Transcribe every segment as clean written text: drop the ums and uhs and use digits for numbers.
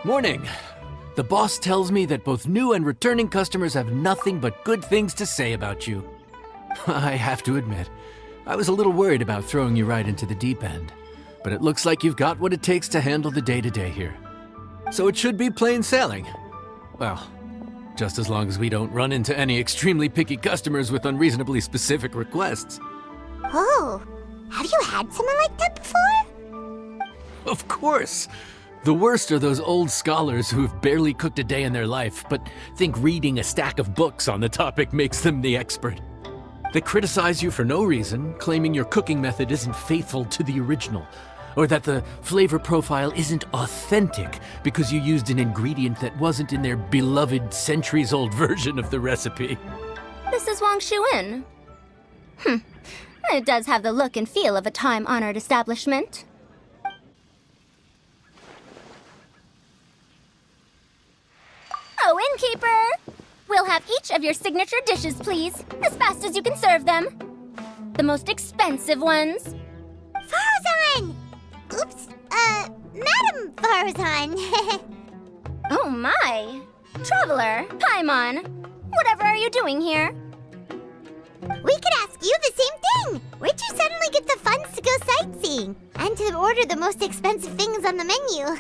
Morning. The boss tells me that both new and returning customers have nothing but good things to say about you. I have to admit, I was a little worried about throwing you right into the deep end, but it looks like you've got what it takes to handle the day-to-day here. So it should be plain sailing. Well, just as long as we don't run into any extremely picky customers with unreasonably specific requests. Oh, have you had someone like that before? Of course! The worst are those old scholars who've barely cooked a day in their life, but think reading a stack of books on the topic makes them the expert. They criticize you for no reason, claiming your cooking method isn't faithful to the original, or that the flavor profile isn't authentic because you used an ingredient that wasn't in their beloved centuries-old version of the recipe. This is Wang Shuin. It does have the look and feel of a time-honored establishment. Oh, innkeeper! We'll have each of your signature dishes, please, as fast as you can serve them. The most expensive ones. Farazan! Oops, Madam Farazan. Oh my! Traveler, Paimon, whatever are you doing here? We could ask you the same thing! Where'd you suddenly get the funds to go sightseeing? And to order the most expensive things on the menu?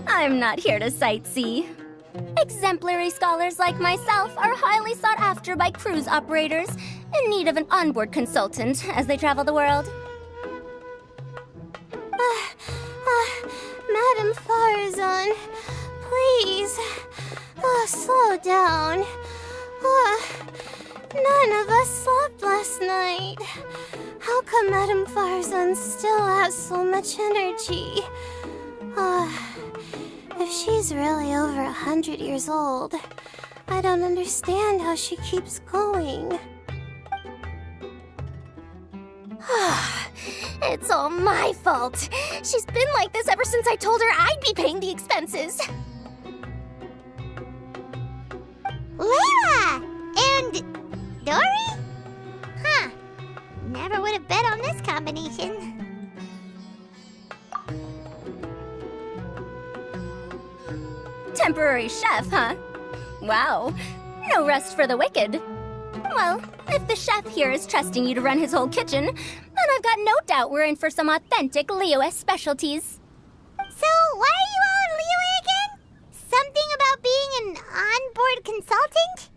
I'm not here to sightsee. Exemplary scholars like myself are highly sought after by cruise operators in need of an onboard consultant as they travel the world. Madam Farazan, please, slow down. None of us slept last night. How come Madam Farazan still has so much energy? If she's really over 100 years old, I don't understand how she keeps going. It's all my fault. She's been like this ever since I told her I'd be paying the expenses. Layla! And Dory? Huh. Never would have bet on this combination. Temporary chef, huh? Wow. No rest for the wicked. Well, if the chef here is trusting you to run his whole kitchen, then I've got no doubt we're in for some authentic Liyue specialties. So, why are you all in Liyue again? Something about being an onboard consultant?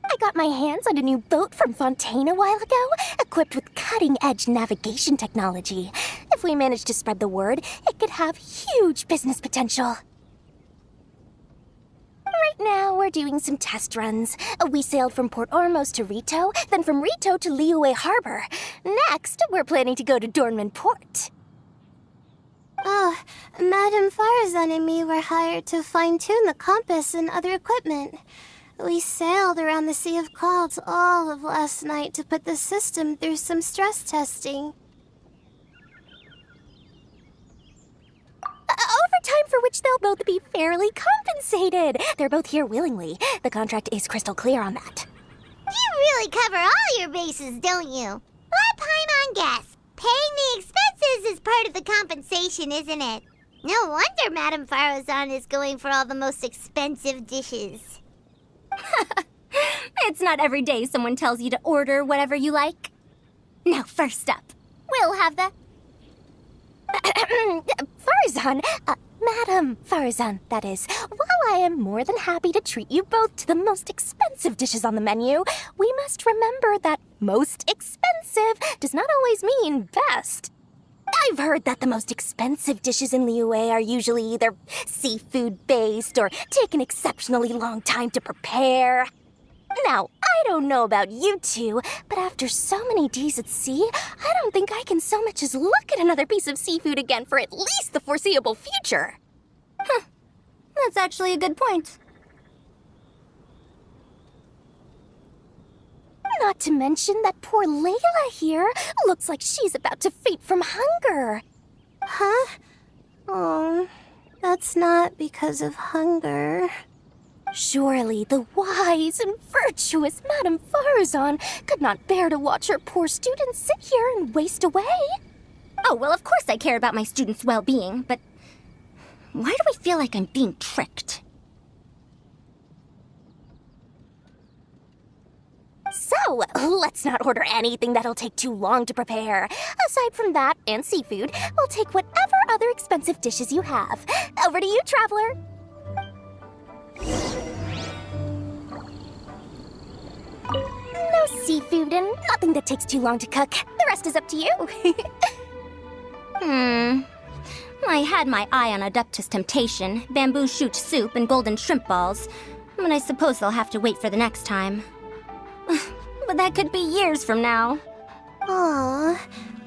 I got my hands on a new boat from Fontaine a while ago, equipped with cutting-edge navigation technology. If we manage to spread the word, it could have huge business potential. Right now, we're doing some test runs. We sailed from Port Ormos to Rito, then from Rito to Liyue Harbor. Next, we're planning to go to Dornman Port. Oh, Madam Farazan and me were hired to fine-tune the compass and other equipment. We sailed around the Sea of Clouds all of last night to put the system through some stress testing. Overtime for which they'll both be fairly compensated. They're both here willingly. The contract is crystal clear on that. You really cover all your bases, don't you? Let Paimon guess. Paying the expenses is part of the compensation, isn't it? No wonder Madame Farazan is going for all the most expensive dishes. It's not every day someone tells you to order whatever you like. Now, first up, we'll have the... Farazan, Madam Farazan, that is. While I am more than happy to treat you both to the most expensive dishes on the menu, we must remember that most expensive does not always mean best. I've heard that the most expensive dishes in Liyue are usually either seafood-based or take an exceptionally long time to prepare. Now, I don't know about you two, but after so many days at sea, I don't think I can so much as look at another piece of seafood again for at least the foreseeable future. Huh. That's actually a good point. Not to mention that poor Layla here looks like she's about to faint from hunger. Huh? Oh, that's not because of hunger. Surely the wise and virtuous Madame Farazan could not bear to watch her poor students sit here and waste away. Oh, well, of course I care about my students' well-being, but why do I feel like I'm being tricked? So, let's not order anything that'll take too long to prepare. Aside from that and seafood, we'll take whatever other expensive dishes you have. Over to you, traveler. No seafood and nothing that takes too long to cook. The rest is up to you. I had my eye on Adeptus Temptation, bamboo shoot soup, and golden shrimp balls, but I suppose they'll have to wait for the next time. But that could be years from now. Aw,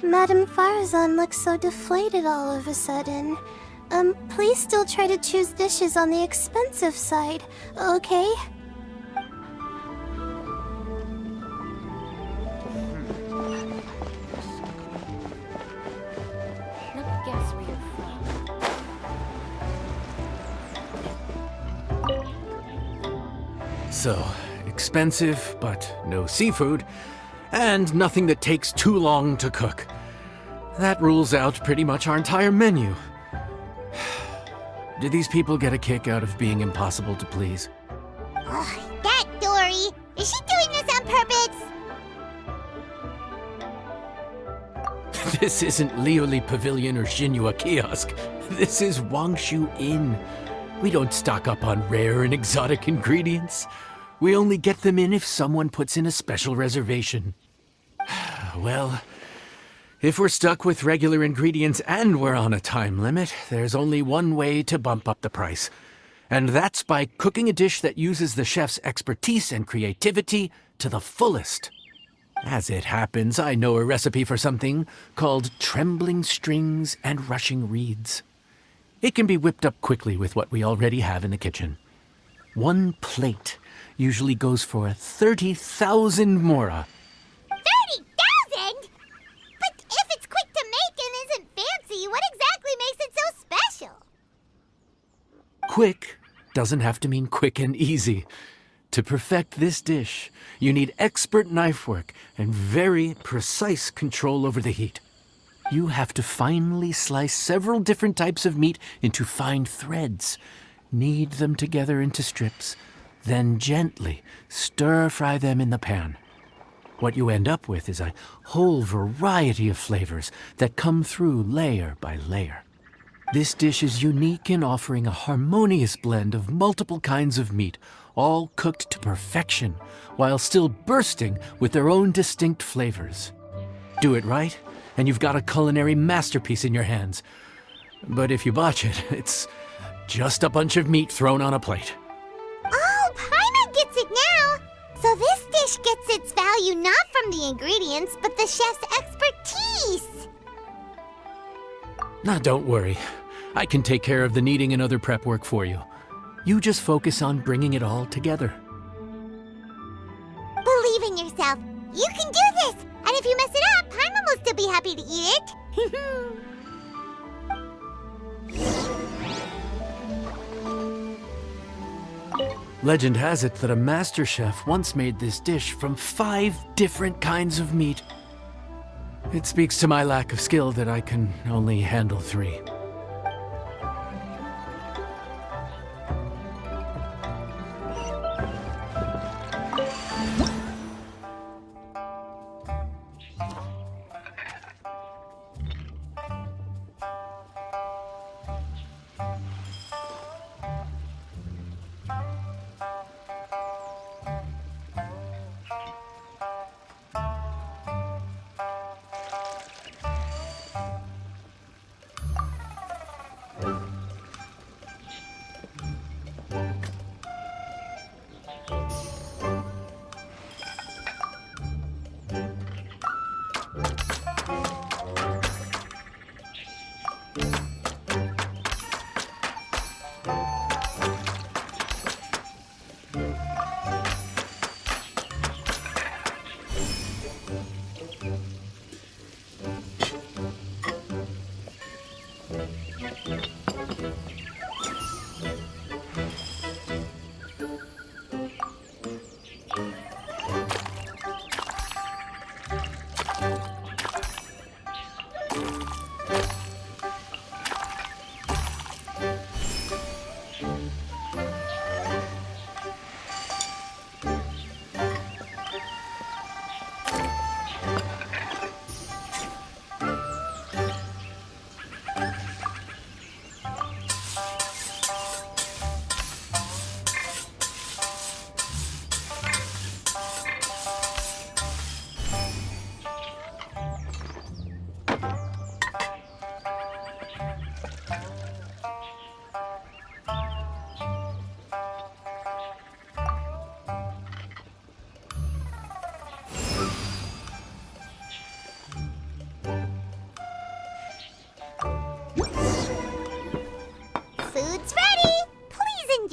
Madame Farazan looks so deflated all of a sudden. Please still try to choose dishes on the expensive side, okay? So, expensive, but no seafood, and nothing that takes too long to cook. That rules out pretty much our entire menu. Do these people get a kick out of being impossible to please? Ugh, that Dory! Is she doing this on purpose? This isn't Lioli Pavilion or Xinhua Kiosk. This is Wangshu Inn. We don't stock up on rare and exotic ingredients. We only get them in if someone puts in a special reservation. Well, if we're stuck with regular ingredients and we're on a time limit, there's only one way to bump up the price. And that's by cooking a dish that uses the chef's expertise and creativity to the fullest. As it happens, I know a recipe for something called trembling strings and rushing reeds. It can be whipped up quickly with what we already have in the kitchen. One plate usually goes for 30,000 mora. 30,000? But if it's quick to make and isn't fancy, what exactly makes it so special? Quick doesn't have to mean quick and easy. To perfect this dish, you need expert knife work and very precise control over the heat. You have to finely slice several different types of meat into fine threads, knead them together into strips, then gently stir-fry them in the pan. What you end up with is a whole variety of flavors that come through layer by layer. This dish is unique in offering a harmonious blend of multiple kinds of meat, all cooked to perfection, while still bursting with their own distinct flavors. Do it right, and you've got a culinary masterpiece in your hands. But if you botch it, it's just a bunch of meat thrown on a plate. Oh, Paimon gets it now! So this dish gets its value not from the ingredients, but the chef's expertise! Now, don't worry. I can take care of the kneading and other prep work for you. You just focus on bringing it all together. Believe in yourself. You can do this! And if you mess it up, Paimon will still be happy to eat it. Legend has it that a master chef once made this dish from 5 different kinds of meat. It speaks to my lack of skill that I can only handle 3.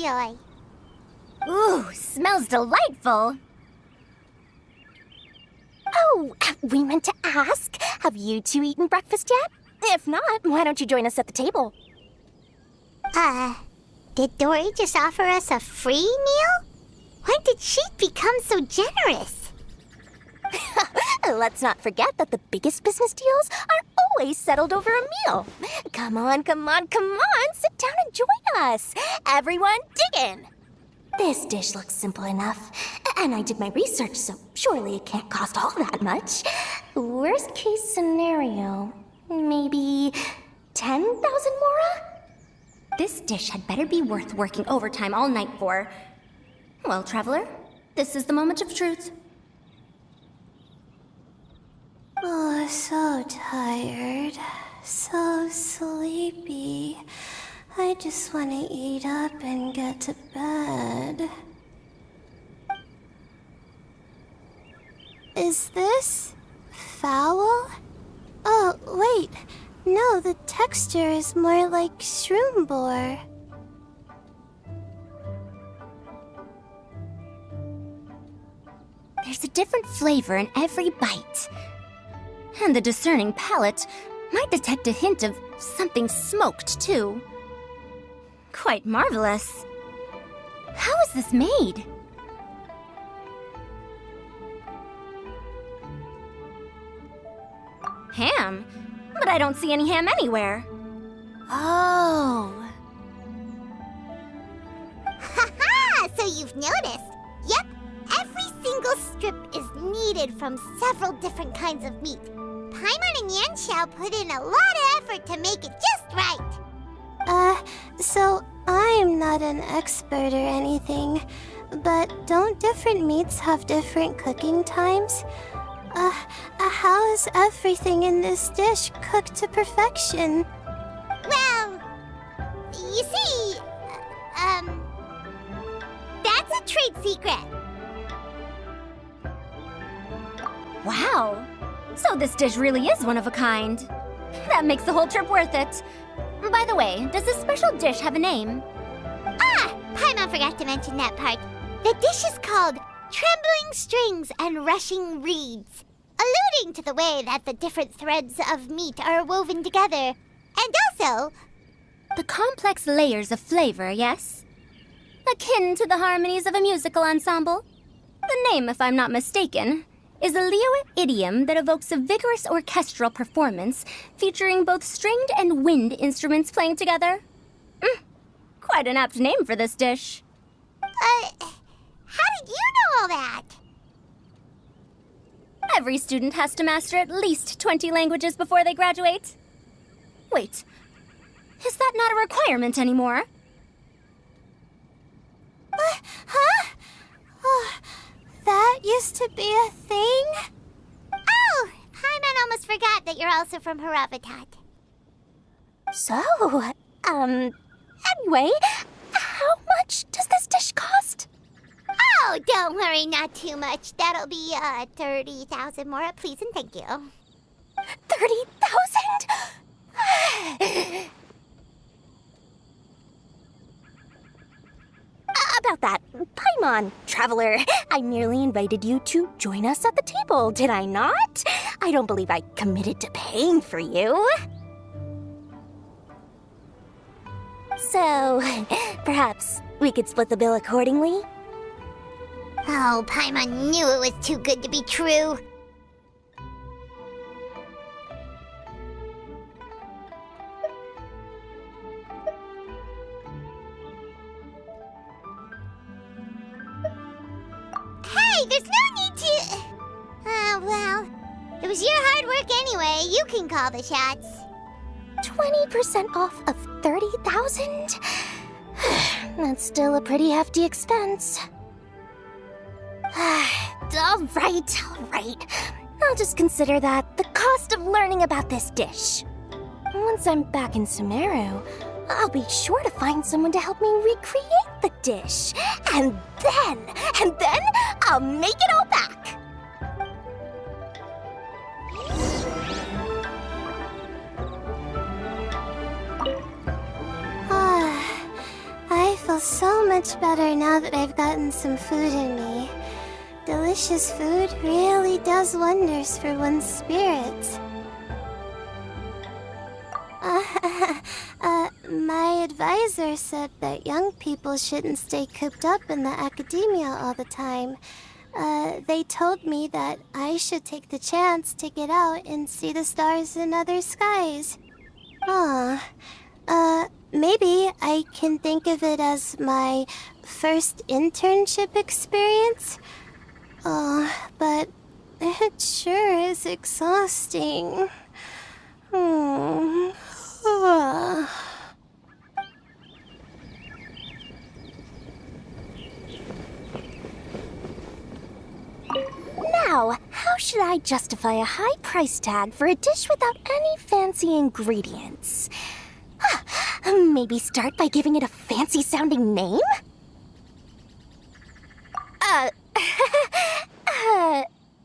enjoy. Ooh, smells delightful. Oh, we meant to ask, have you two eaten breakfast yet? If not, why don't you join us at the table? Did Dory just offer us a free meal? When did she become so generous? Let's not forget that the biggest business deals are always settled over a meal. Come on, come on, come on, sit down and join us. Everyone, dig in. This dish looks simple enough, and I did my research, so surely it can't cost all that much. Worst case scenario, maybe 10,000 mora? This dish had better be worth working overtime all night for. Well, traveler, this is the moment of truth. Oh, so tired. So sleepy. I just want to eat up and get to bed. Is this foul? Oh, wait. No, the texture is more like shroom boar. There's a different flavor in every bite. And the discerning palate might detect a hint of something smoked, too. Quite marvelous. How is this made? Ham? But I don't see any ham anywhere. Oh. Haha! So you've noticed. Yep, every single strip is kneaded from several different kinds of meat. Paimon and Yanxiao put in a lot of effort to make it just right. So I'm not an expert or anything, but don't different meats have different cooking times? How is everything in this dish cooked to perfection? Well, you see, that's a trade secret. Wow. So this dish really is one of a kind. That makes the whole trip worth it. By the way, does this special dish have a name? Paimon forgot to mention that part. The dish is called Trembling Strings and Rushing Reeds, alluding to the way that the different threads of meat are woven together. And also, The complex layers of flavor, yes? Akin to the harmonies of a musical ensemble? The name, if I'm not mistaken, is a Liyue idiom that evokes a vigorous orchestral performance featuring both stringed and wind instruments playing together. Quite an apt name for this dish. how did you know all that? Every student has to master at least 20 languages before they graduate. Wait, is that not a requirement anymore? Huh? Oh, that used to be a thing? Oh, Paimon almost forgot that you're also from Haravatat. So, anyway, how much does this dish cost? Oh, don't worry, not too much. That'll be, 30,000 more, please and thank you. 30,000? About that, Paimon, traveler, I merely invited you to join us at the table, did I not? I don't believe I committed to paying for you. So, perhaps we could split the bill accordingly? Oh, Paimon knew it was too good to be true. Hey, there's no need to... well, it was your hard work anyway. You can call the shots. 20% off of 30,000? That's still a pretty hefty expense. All right. I'll just consider that the cost of learning about this dish. Once I'm back in Sumeru, I'll be sure to find someone to help me recreate the dish. And then I'll make it all back. I feel so much better now that I've gotten some food in me. Delicious food really does wonders for one's spirits. My advisor said that young people shouldn't stay cooped up in the academia all the time. They told me that I should take the chance to get out and see the stars in other skies. Maybe I can think of it as my first internship experience. But it sure is exhausting. Now, how should I justify a high price tag for a dish without any fancy ingredients? Maybe start by giving it a fancy-sounding name?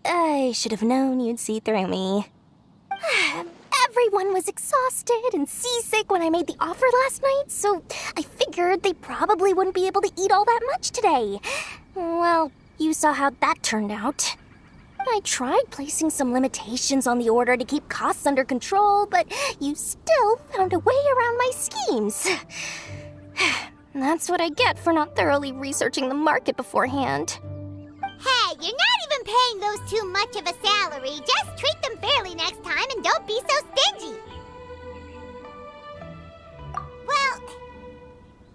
I should have known you'd see through me. Everyone was exhausted and seasick when I made the offer last night, so I figured they probably wouldn't be able to eat all that much today. Well, you saw how that turned out. I tried placing some limitations on the order to keep costs under control, but you still found a way around my schemes. That's what I get for not thoroughly researching the market beforehand. Hey, you're not even paying those too much of a salary. Just treat them fairly next time and don't be so stingy. Well,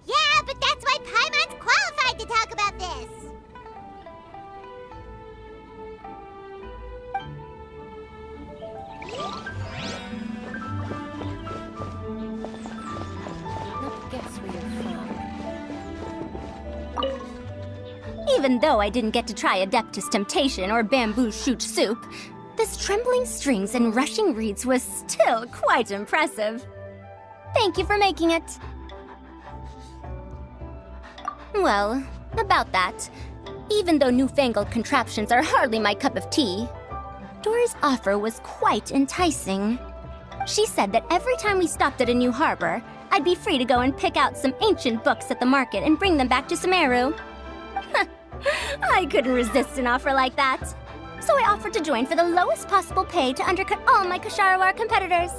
yeah, but that's why Paimon's qualified to talk about this. Even though I didn't get to try Adeptus Temptation or Bamboo Shoot Soup, this trembling strings and rushing reeds was still quite impressive. Thank you for making it. Well, about that, even though newfangled contraptions are hardly my cup of tea, Dora's offer was quite enticing. She said that every time we stopped at a new harbor, I'd be free to go and pick out some ancient books at the market and bring them back to Sumeru. I couldn't resist an offer like that. So I offered to join for the lowest possible pay to undercut all my Ksharawar competitors.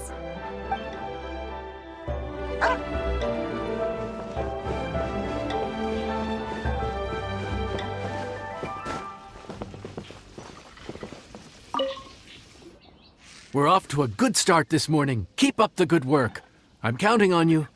We're off to a good start this morning. Keep up the good work. I'm counting on you.